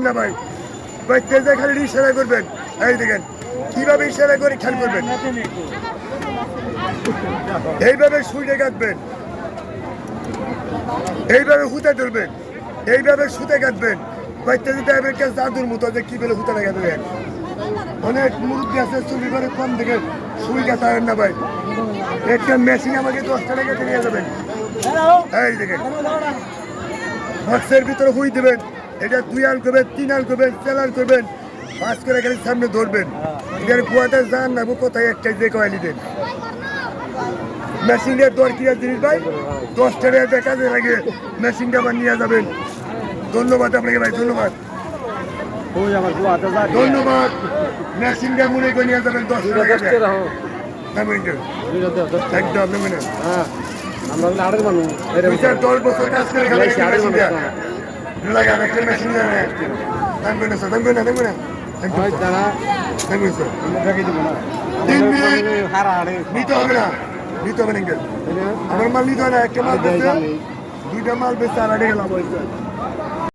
না ভাই ভাই তেজে খালি ইশারা করবেন এই দেখেন কিভাবে ইশারা করে খেয়াল করবেন এইভাবে সুইটে কাটবেন এইভাবে হুতে ধরবেন এইভাবে সুতে কাটবেন ভাই তেজে টাইপের কাছে জাদুর মতো যে কি বলে হুতে লাগা দেবেন অনেক মুরব্বী আছে চুরি করে কম দেখে সুই কাটাবেন না ভাই একটা মেশিন আমাকে 10 টাকা নিয়ে যাবেন এই দেখেন বক্সের ভিতরে হুই দেবেন এটা 2 আল করবেন 3 আল করবেন 4 আল করবেন 5 করে গেলে সামনে ধরবেন এর কুয়াতে যান না কোথায় একটা যে কয়েলি দেন মেশিনের দর কি জিনিস ভাই 10 টাকা কাজে লাগে মেশিনটা আবার নিয়ে যাবেন ধন্যবাদ আপনাকে ভাই ধন্যবাদ ধন্যবাদ মেশিনটা মনে করে নিয়ে যাবেন 10 টাকা একদম আমরা আরেক মানুষ 10 বছর কাজ করে লাগান একটা মেশিন থাকবে না স্যার থাকবে না থাকবে না থাকবে স্যার 3 মিনিট নিতে হবে না নিতে হবে না আমার মাল নিতে হয় না একটা মাল বেচে 2টা মাল বেচে আর আড়ে গেলাম